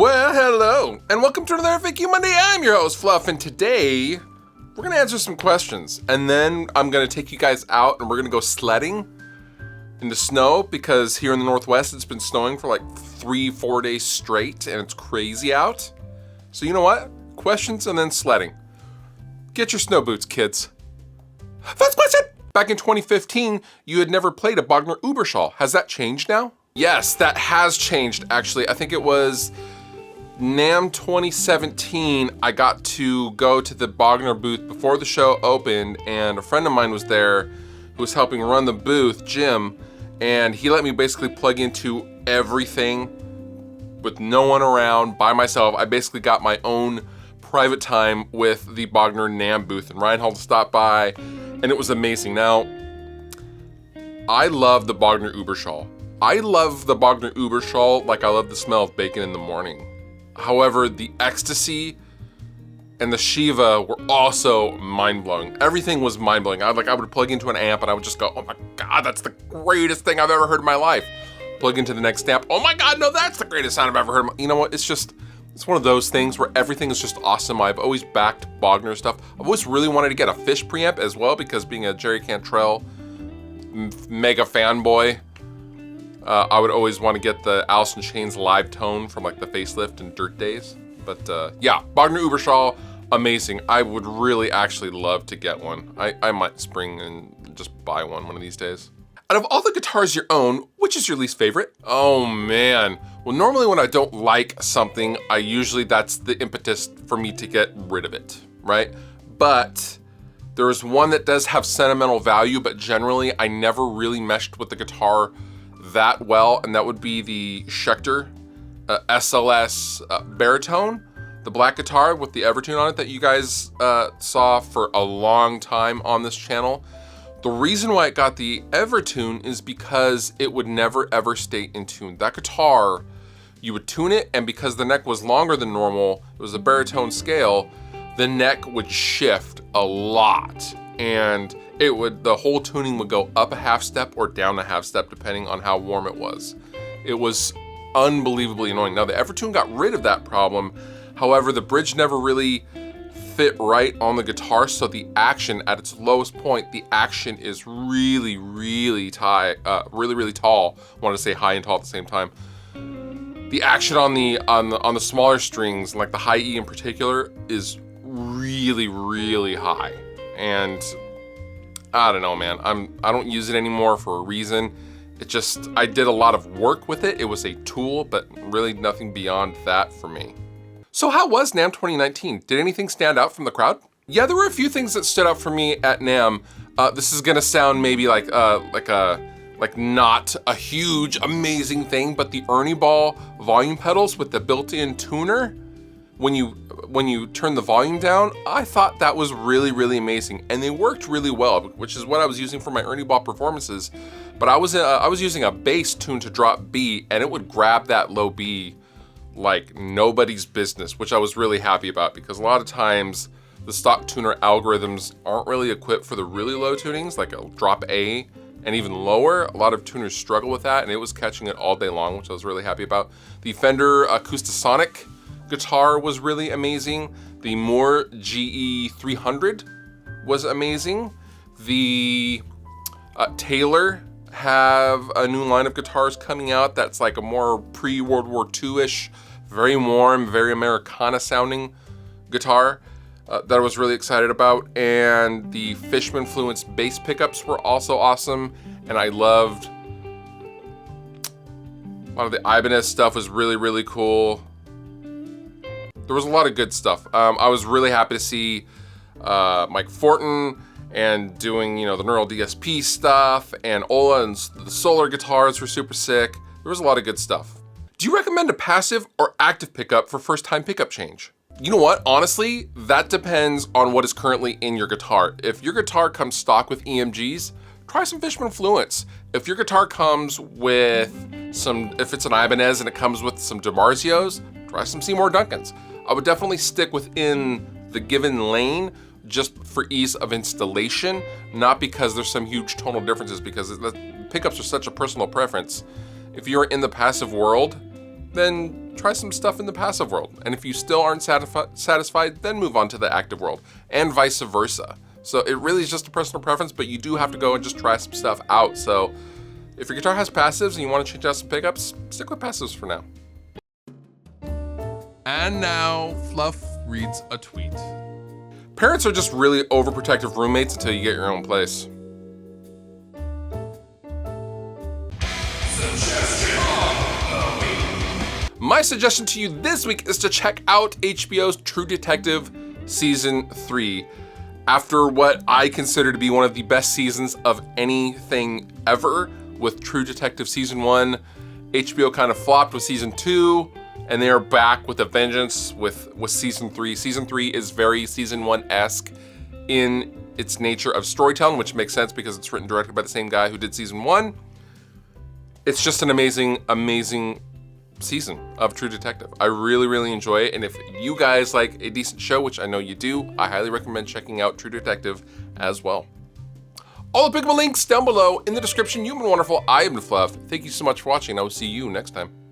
Well, hello, and welcome to another FAQ Monday. I'm your host, Fluff, and today we're gonna answer some questions, and then I'm gonna take you guys out and we're gonna go sledding in the snow, because here in the Northwest it's been snowing for like 3-4 days straight, and it's crazy out. So you know what? Questions and then sledding. Get your snow boots, kids. First question! Back in 2015, you had never played a Bogner Amps. Has that changed now? Yes, that has changed, actually. I think it was NAMM 2017. I got to go to the Bogner booth before the show opened, and a friend of mine was there who was helping run the booth, Jim, and he let me basically plug into everything with no one around, by myself. I basically got my own private time with the Bogner NAMM booth, and Reinhold stopped by, and it was amazing. Now, I love the Bogner Amps. I love the Bogner Amps like I love the smell of bacon in the morning. However, the Ecstasy and the Shiva were also mind-blowing. Everything was mind-blowing. I would plug into an amp and I would just go, oh my God, that's the greatest thing I've ever heard in my life. Plug into the next amp, oh my God, no, that's the greatest sound I've ever heard. You know what, it's one of those things where everything is just awesome. I've always backed Bogner stuff. I've always really wanted to get a Fish preamp as well, because being a Jerry Cantrell mega fanboy, I would always want to get the Alice in Chains live tone from like the facelift and Dirt days. But yeah, Bogner Amps, amazing. I would really actually love to get one. I might spring and just buy one of these days. Out of all the guitars you own, which is your least favorite? Oh man. Well, normally when I don't like something, that's the impetus for me to get rid of it, right? But there is one that does have sentimental value, but generally I never really meshed with the guitar that well, and that would be the Schecter SLS baritone, the black guitar with the Evertune on it that you guys saw for a long time on this channel. The reason why it got the Evertune is because it would never ever stay in tune. That guitar, you would tune it, and because the neck was longer than normal, it was a baritone scale, the neck would shift a lot, and the whole tuning would go up a half step or down a half step depending on how warm it was. It was unbelievably annoying. Now the Evertune got rid of that problem. However, the bridge never really fit right on the guitar, so the action at its lowest point, the action is really, really tall. I want to say high and tall at the same time. The action on the smaller strings, like the high E in particular, is really, really high. And I don't know, man. I don't use it anymore for a reason. I did a lot of work with it. It was a tool, but really nothing beyond that for me. So how was NAMM 2019? Did anything stand out from the crowd? Yeah, there were a few things that stood out for me at NAMM. This is gonna sound maybe like not a huge, amazing thing, but the Ernie Ball volume pedals with the built-in tuner, when you turn the volume down, I thought that was really, really amazing, and they worked really well, which is what I was using for my Ernie Ball performances. But I was using a bass tune to drop B, and it would grab that low B like nobody's business, which I was really happy about, because a lot of times the stock tuner algorithms aren't really equipped for the really low tunings, like a drop A and even lower. A lot of tuners struggle with that, and it was catching it all day long, which I was really happy about. The Fender Acoustasonic guitar was really amazing. The Moore GE 300 was amazing. The Taylor have a new line of guitars coming out that's like a more pre-World War II-ish, very warm, very Americana sounding guitar that I was really excited about. And the Fishman Fluence bass pickups were also awesome, and I loved a lot of the Ibanez stuff. Was really, really cool. There was a lot of good stuff. I was really happy to see Mike Fortin and doing, the Neural DSP stuff, and Ola and the Solar guitars were super sick. There was a lot of good stuff. Do you recommend a passive or active pickup for first-time pickup change? You know what, honestly, that depends on what is currently in your guitar. If your guitar comes stock with EMGs, try some Fishman Fluence. If your guitar comes with if it's an Ibanez and it comes with some DiMarzios, try some Seymour Duncans. I would definitely stick within the given lane, just for ease of installation, not because there's some huge tonal differences, because the pickups are such a personal preference. If you're in the passive world, then try some stuff in the passive world. And if you still aren't satisfied, then move on to the active world, and vice versa. So it really is just a personal preference, but you do have to go and just try some stuff out. So if your guitar has passives and you want to change out some pickups, stick with passives for now. And now, Fluff reads a tweet. Parents are just really overprotective roommates until you get your own place. My suggestion to you this week is to check out HBO's True Detective Season 3. After what I consider to be one of the best seasons of anything ever with True Detective Season 1, HBO kind of flopped with Season 2, and they are back with a vengeance with Season 3. Season 3 is very Season 1-esque in its nature of storytelling, which makes sense because it's written and directed by the same guy who did Season 1. It's just an amazing, amazing season of True Detective. I really, really enjoy it, and if you guys like a decent show, which I know you do, I highly recommend checking out True Detective as well. All the pickable links down below in the description. You've been wonderful. I am the Fluff. Thank you so much for watching, and I will see you next time.